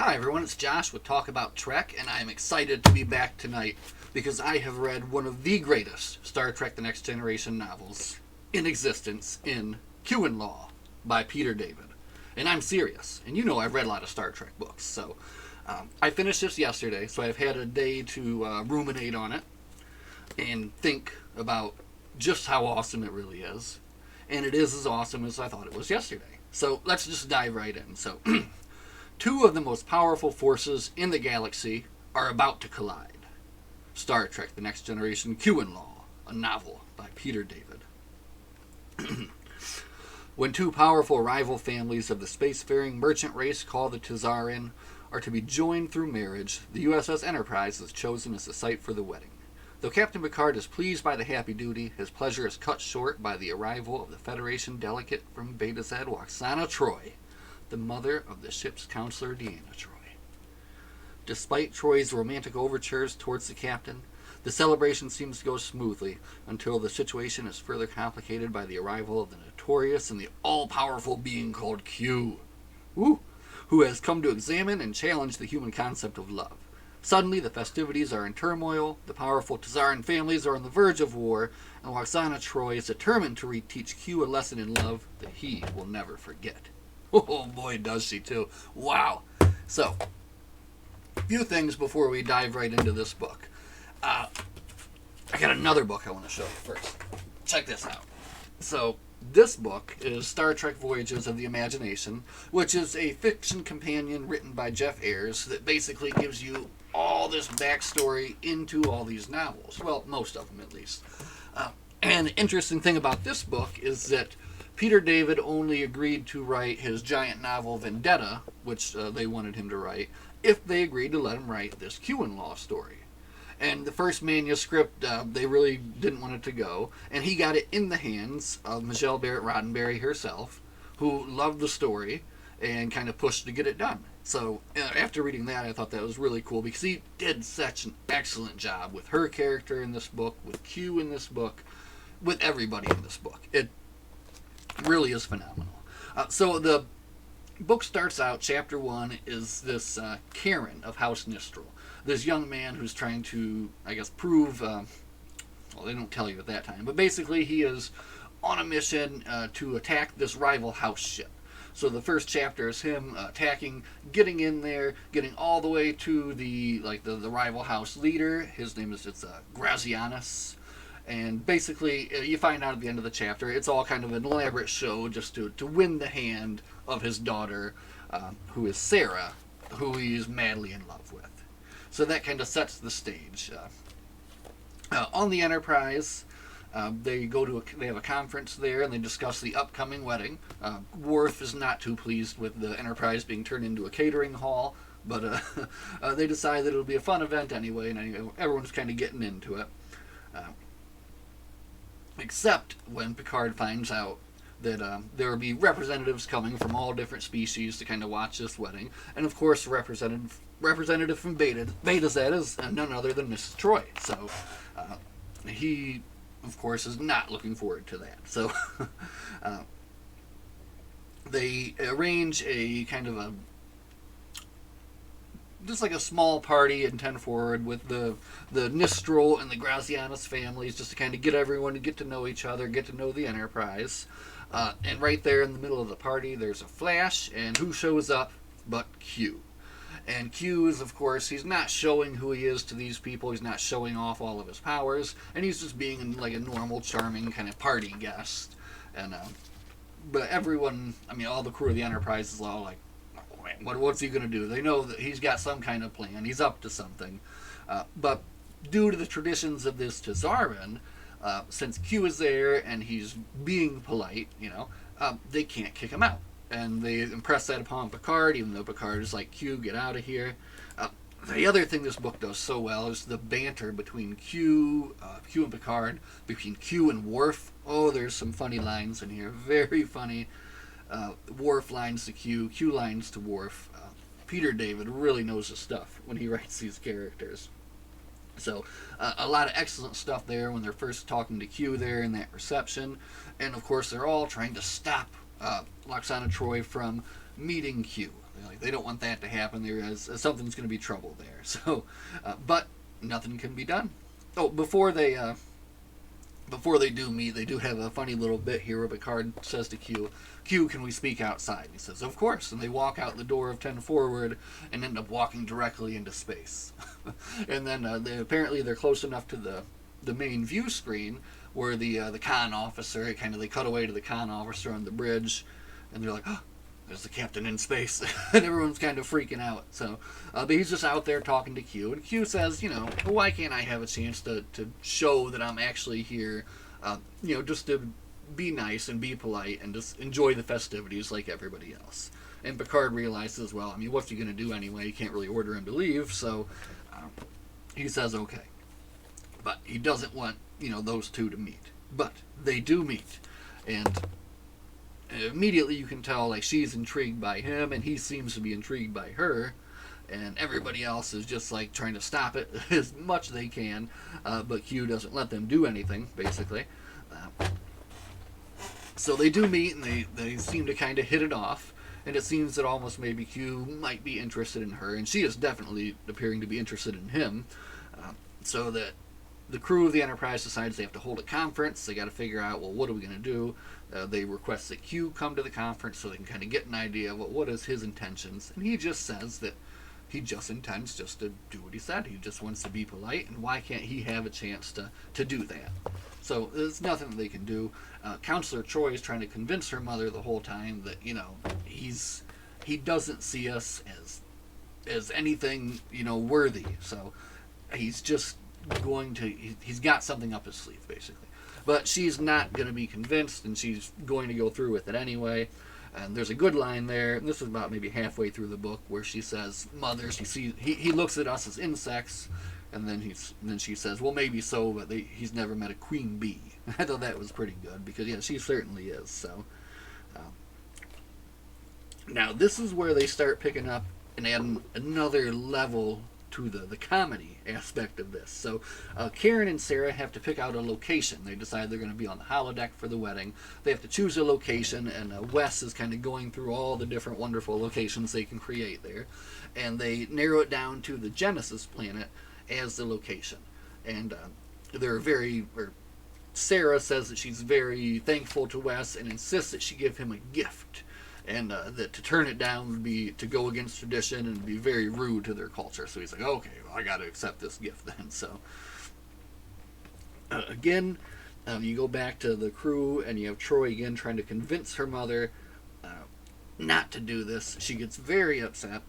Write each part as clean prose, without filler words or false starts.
Hi everyone, it's Josh with Talk About Trek, and I am excited to be back tonight because I have read one of the greatest Star Trek The Next Generation novels in existence in Q-in-Law by Peter David. And I'm serious, and you know I've read a lot of Star Trek books, so I finished this yesterday, so I've had a day to ruminate on it and think about just how awesome it really is. And it is as awesome as I thought it was yesterday. So let's just dive right in. So, two of the most powerful forces in the galaxy are about to collide. Star Trek The Next Generation Q-in-Law, a novel by Peter David. When two powerful rival families of the spacefaring merchant race called the Tazarin are to be joined through marriage, the USS Enterprise is chosen as the site for the wedding. Though Captain Picard is pleased by the happy duty, his pleasure is cut short by the arrival of the Federation delegate from Beta Z, Waxana Troy, the mother of the ship's counselor, Deanna Troy. Despite Troy's romantic overtures towards the captain, the celebration seems to go smoothly until the situation is further complicated by the arrival of the notorious and the all-powerful being called Q, who has come to examine and challenge the human concept of love. Suddenly, the festivities are in turmoil, the powerful Tazaran families are on the verge of war, and Waxana Troy is determined to reteach Q a lesson in love that he will never forget. Oh boy, does she too. Wow. So, a few things before we dive right into this book. I got another book I want to show you first. Check this out. So, this book is Star Trek Voyages of the Imagination, which is a fiction companion written by Jeff Ayres that basically gives you all this backstory into all these novels. Well, most of them at least. And the interesting thing about this book is that Peter David only agreed to write his giant novel Vendetta, which they wanted him to write, if they agreed to let him write this Q-in-Law story. And the first manuscript, they really didn't want it to go, and he got it in the hands of Michelle Barrett Roddenberry herself, who loved the story and kind of pushed to get it done. So after reading that, I thought that was really cool because he did such an excellent job with her character in this book, with Q in this book, with everybody in this book. It really is phenomenal. So the book starts out, chapter 1 is this Karen of House Nistral. This young man who's trying to, I guess, prove, well, they don't tell you at that time, but basically he is on a mission to attack this rival house ship. So the first chapter is him attacking, getting in there, getting all the way to the rival house leader. His name is Grazianus. And basically, you find out at the end of the chapter, it's all kind of an elaborate show just to win the hand of his daughter, who is Sarah, who he is madly in love with. So that kind of sets the stage. On the Enterprise, they have a conference there, and they discuss the upcoming wedding. Worf is not too pleased with the Enterprise being turned into a catering hall, but they decide that it'll be a fun event anyway, and everyone's kind of getting into it. Except when Picard finds out that there will be representatives coming from all different species to kind of watch this wedding. And of course, the representative from Beta Z is none other than Mrs. Troy. So he, of course, is not looking forward to that. So they arrange a kind of just like a small party in 10 Forward with the Nistral and the Grazianus families, just to kind of get everyone to get to know each other, get to know the Enterprise. And right there in the middle of the party, there's a flash, and who shows up but Q? And Q is, of course, he's not showing who he is to these people. He's not showing off all of his powers, and he's just being like a normal, charming kind of party guest. And but everyone, I mean, all the crew of the Enterprise is all like, what's he going to do? They know that he's got some kind of plan. He's up to something. But due to the traditions of this Tazaran, since Q is there and he's being polite, they can't kick him out. And they impress that upon Picard, even though Picard is like, Q, get out of here. The other thing this book does so well is the banter between Q and Picard, between Q and Worf. Oh, there's some funny lines in here. Very funny. Worf lines to Q, Q lines to Worf. Peter David really knows his stuff when he writes these characters. So a lot of excellent stuff there when they're first talking to Q there in that reception. And of course they're all trying to stop Waxana Troy from meeting Q. Like, they don't want that to happen. There is something's going to be trouble there. So, but nothing can be done. Oh, before they do meet, they do have a funny little bit here where Picard says to Q, can we speak outside? And he says, of course. And they walk out the door of 10 forward and end up walking directly into space. And then apparently they're close enough to the main view screen where the con officer, they cut away to the con officer on the bridge, and they're like, oh, there's the captain in space. And everyone's kind of freaking out. So, but he's just out there talking to Q, and Q says, why can't I have a chance to show that I'm actually here, just to be nice and be polite and just enjoy the festivities like everybody else. And Picard realizes, well, what's he going to do anyway? You can't really order him to leave, so he says okay. But he doesn't want, those two to meet. But they do meet. And immediately you can tell, like, she's intrigued by him, and he seems to be intrigued by her. And everybody else is just, like, trying to stop it as much as they can. But Q doesn't let them do anything, basically. So they do meet, and they seem to kind of hit it off. And it seems that almost maybe Q might be interested in her, and she is definitely appearing to be interested in him. So that the crew of the Enterprise decides they have to hold a conference. They got to figure out, well, what are we going to do? They request that Q come to the conference so they can kind of get an idea of what is his intentions. And he just says that he just intends just to do what he said. He just wants to be polite, and why can't he have a chance to do that? So there's nothing that they can do. Counselor Troy is trying to convince her mother the whole time that, he doesn't see us as anything, worthy. So he's just he's got something up his sleeve, basically. But she's not going to be convinced, and she's going to go through with it anyway. And there's a good line there, and this is about maybe halfway through the book, where she says, Mother, he looks at us as insects, and then she says, well, maybe so, but he's never met a queen bee. I thought that was pretty good, because, yeah, she certainly is. So now this is where they start picking up and adding another level to the comedy aspect of this. So Karen and Sarah have to pick out a location. They decide they're going to be on the holodeck for the wedding. They have to choose a location, and Wes is kind of going through all the different wonderful locations they can create there. And they narrow it down to the Genesis planet as the location. And Sarah says that she's very thankful to Wes and insists that she give him a gift. And that to turn it down would be to go against tradition and be very rude to their culture. So he's like, okay, well, I got to accept this gift then. So again, you go back to the crew, and you have Troy again trying to convince her mother not to do this. She gets very upset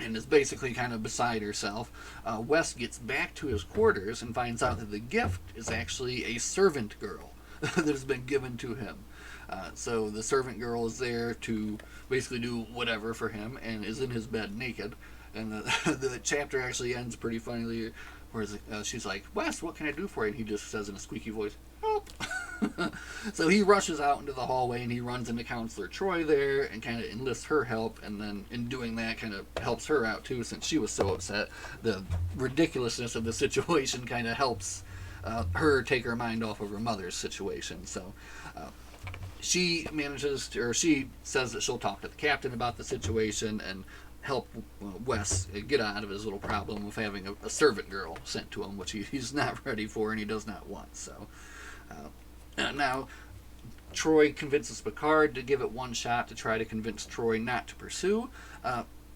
and is basically kind of beside herself. Wes gets back to his quarters and finds out that the gift is actually a servant girl that has been given to him. So the servant girl is there to basically do whatever for him, and is in his bed naked. And the chapter actually ends pretty funnily, where she's like, Wes, what can I do for you? And he just says in a squeaky voice, help. So he rushes out into the hallway, and he runs into Counselor Troy there and kind of enlists her help, and then in doing that kind of helps her out too, since she was so upset. The ridiculousness of the situation kind of helps her take her mind off of her mother's situation. So she says that she'll talk to the captain about the situation and help Wes get out of his little problem of having a servant girl sent to him, which he's not ready for and he does not want. So now Troy convinces Picard to give it one shot to try to convince Troy not to pursue.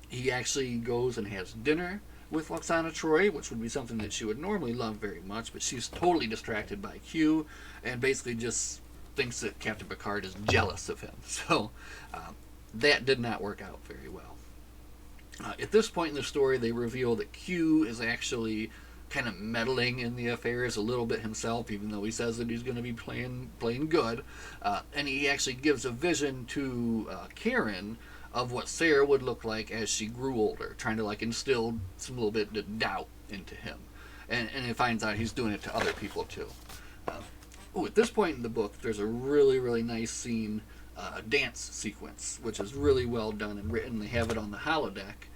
He actually goes and has dinner with Lwaxana Troi, which would be something that she would normally love very much, but she's totally distracted by Q and basically just thinks that Captain Picard is jealous of him. So that did not work out very well. At this point in the story, they reveal that Q is actually kind of meddling in the affairs a little bit himself, even though he says that he's going to be playing good. And he actually gives a vision to Karen of what Sarah would look like as she grew older, trying to like instill some little bit of doubt into him. And he finds out he's doing it to other people too. At this point in the book, there's a really, really nice dance sequence, which is really well done and written. They have it on the holodeck,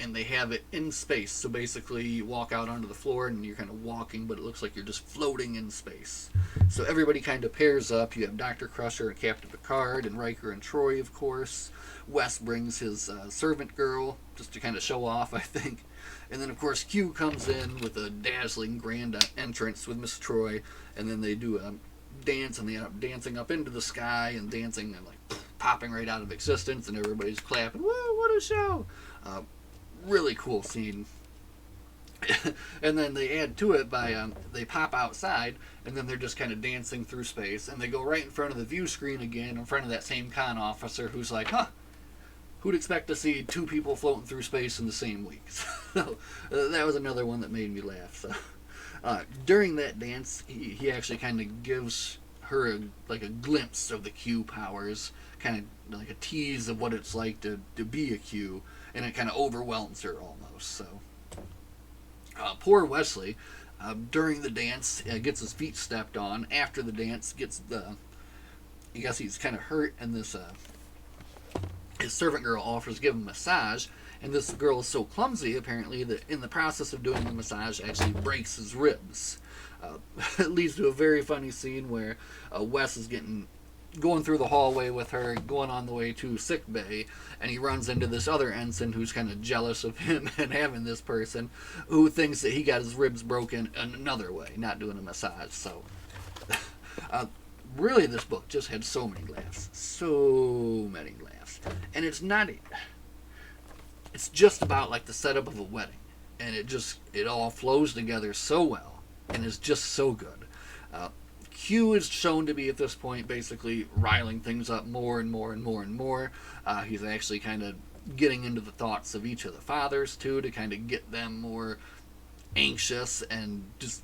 and they have it in space. So basically, you walk out onto the floor and you're kind of walking, but it looks like you're just floating in space. So everybody kind of pairs up. You have Dr. Crusher and Captain Picard, and Riker and Troy, of course. Wes brings his servant girl just to kind of show off, I think. And then, of course, Q comes in with a dazzling grand entrance with Miss Troy, and then they do a dance, and they end up dancing up into the sky and dancing and like popping right out of existence, and everybody's clapping. Whoa, what a show! Really cool scene. And then they add to it by they pop outside, and then they're just kind of dancing through space, and they go right in front of the view screen again, in front of that same con officer who's like, huh, who'd expect to see two people floating through space in the same week? So that was another one that made me laugh. So during that dance, he actually kind of gives her like a glimpse of the Q powers, kind of like a tease of what it's like to be a Q, and it kind of overwhelms her almost. So poor Wesley, during the dance, gets his feet stepped on. After the dance, I guess he's kind of hurt, and this his servant girl offers to give him a massage, and this girl is so clumsy, apparently, that in the process of doing the massage, actually breaks his ribs. It leads to a very funny scene where Wes is going through the hallway with her, going on the way to sick bay, and he runs into this other ensign who's kind of jealous of him and having this person, who thinks that he got his ribs broken in another way, not doing a massage. So really, this book just had so many laughs, and it's just about like the setup of a wedding, and it all flows together so well, and is just so good. Q is shown to be at this point basically riling things up more and more and more and more. He's actually kind of getting into the thoughts of each of the fathers too, to kind of get them more anxious and just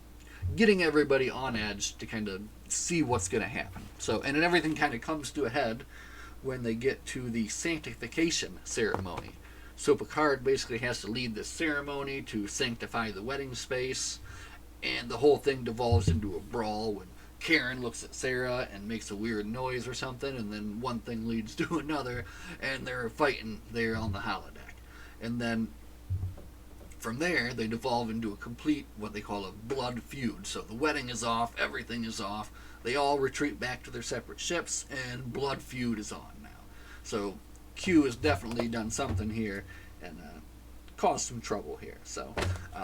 getting everybody on edge to kind of see what's going to happen. So, and then everything kind of comes to a head when they get to the sanctification ceremony. So Picard basically has to lead this ceremony to sanctify the wedding space, and the whole thing devolves into a brawl when Karen looks at Sarah and makes a weird noise or something, and then one thing leads to another, and they're fighting there on the holodeck. And then from there, they devolve into a complete, what they call a blood feud. So the wedding is off, everything is off, they all retreat back to their separate ships, and blood feud is on now. So Q has definitely done something here, and caused some trouble here. So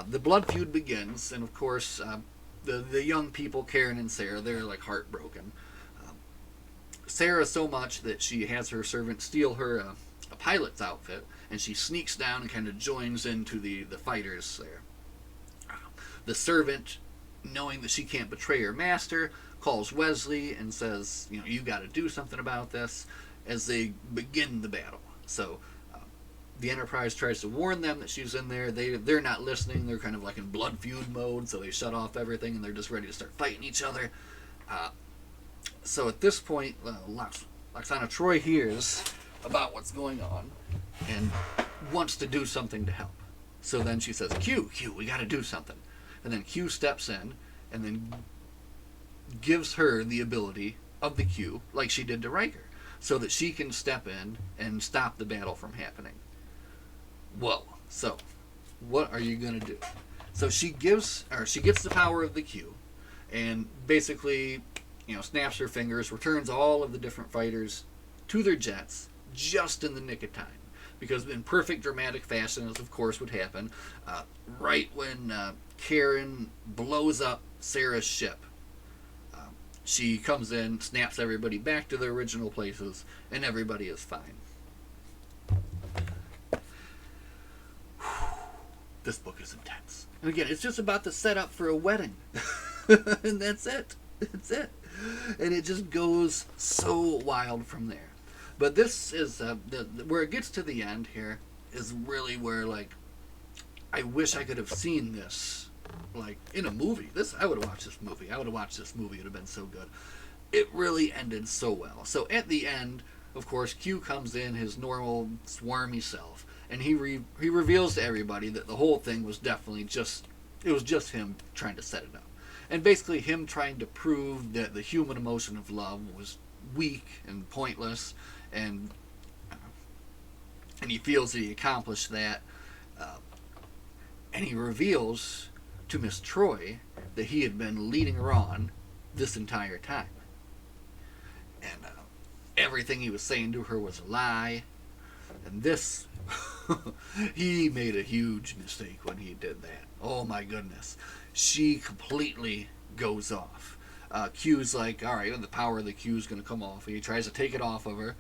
the blood feud begins, and of course, the young people, Karen and Sarah, they're like heartbroken. Sarah so much that she has her servant steal her a pilot's outfit, and she sneaks down and kind of joins into the fighters there. The servant, knowing that she can't betray her master, calls Wesley and says, you got to do something about this, as they begin the battle. So the Enterprise tries to warn them that she's in there. They're not listening. They're kind of like in blood feud mode, so they shut off everything, and they're just ready to start fighting each other. So at this point, Lwaxana Troi hears about what's going on and wants to do something to help. So then she says, Q, we got to do something. And then Q steps in and then gives her the ability of the Q, like she did to Riker, so that she can step in and stop the battle from happening. Whoa. So, what are you going to do? So she gets the power of the Q, and basically, snaps her fingers, returns all of the different fighters to their jets just in the nick of time. Because in perfect dramatic fashion, as of course would happen, right when Karen blows up Sarah's ship, she comes in, snaps everybody back to their original places, and everybody is fine. This book is intense. And again, it's just about the setup for a wedding. And that's it. That's it. And it just goes so wild from there. But this is, where it gets to the end here, is really where, I wish I could have seen this, in a movie. I would have watched this movie. It would have been so good. It really ended so well. So at the end, of course, Q comes in his normal, swarmy self, and he reveals to everybody that the whole thing was definitely just him trying to set it up. And basically him trying to prove that the human emotion of love was weak and pointless, and he feels that he accomplished that, Uh, and he reveals to Miss Troy that he had been leading her on this entire time. And everything he was saying to her was a lie. And this, he made a huge mistake when he did that. Oh my goodness. She completely goes off. Q's like, alright, the power of the Q is going to come off. And he tries to take it off of her.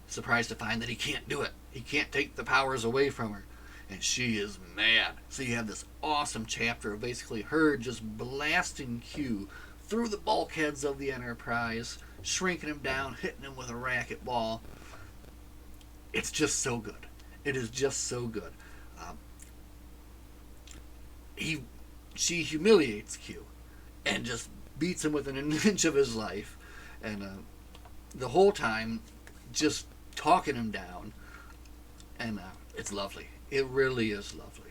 Surprised to find that he can't do it. He can't take the powers away from her. And she is mad. So you have this awesome chapter of basically her just blasting Q through the bulkheads of the Enterprise, shrinking him down, hitting him with a racquetball. It's just so good. It is just so good. She humiliates Q and just beats him within an inch of his life, and the whole time just talking him down, and it's lovely. It really is lovely.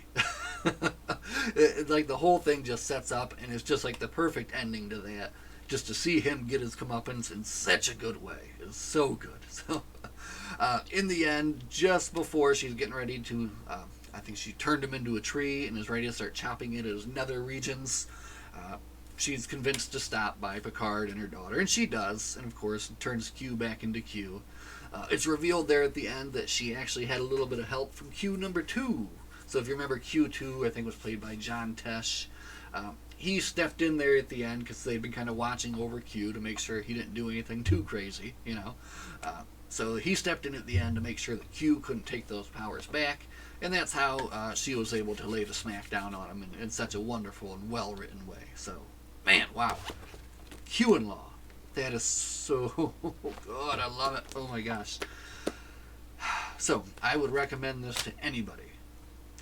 Like the whole thing just sets up, and it's just like the perfect ending to that. Just to see him get his comeuppance in such a good way. It's so good. So, in the end, just before she's getting ready to, I think she turned him into a tree and is ready to start chopping it at his nether regions. She's convinced to stop by Picard and her daughter, and she does, and of course turns Q back into Q. It's revealed there at the end that she actually had a little bit of help from Q number 2. So if you remember, Q2, I think, was played by John Tesh. He stepped in there at the end because they'd been kind of watching over Q to make sure he didn't do anything too crazy, you know. So he stepped in at the end to make sure that Q couldn't take those powers back, and that's how she was able to lay the smack down on him in such a wonderful and well-written way. So, man, wow. Q-in-Law. That is so good. I love it. Oh, my gosh. So, I would recommend this to anybody,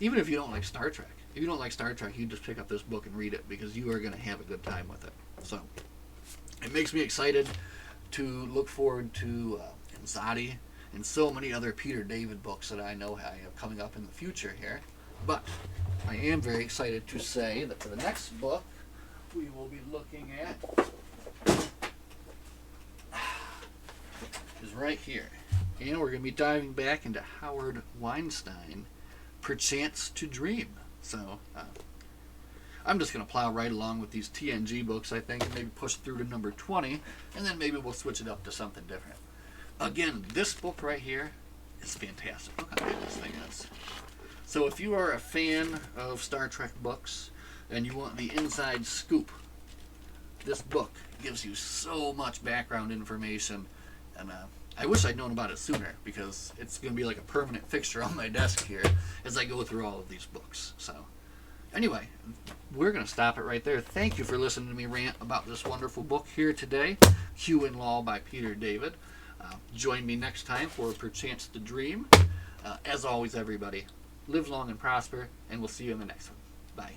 even if you don't like Star Trek. If you don't like Star Trek, you just pick up this book and read it because you are going to have a good time with it. So, it makes me excited to look forward to Anxiety and so many other Peter David books that I know I have coming up in the future here. But I am very excited to say that for the next book, we will be looking at is right here. And we're going to be diving back into Howard Weinstein, Perchance to Dream. So, I'm just going to plow right along with these TNG books, I think, and maybe push through to number 20, and then maybe we'll switch it up to something different. Again, this book right here is fantastic. Look how big this thing is. So if you are a fan of Star Trek books, and you want the inside scoop, this book gives you so much background information, and I wish I'd known about it sooner, because it's going to be like a permanent fixture on my desk here as I go through all of these books. So, anyway, we're going to stop it right there. Thank you for listening to me rant about this wonderful book here today, Q-in-Law by Peter David. Join me next time for Perchance to Dream. As always, everybody, live long and prosper, and we'll see you in the next one. Bye.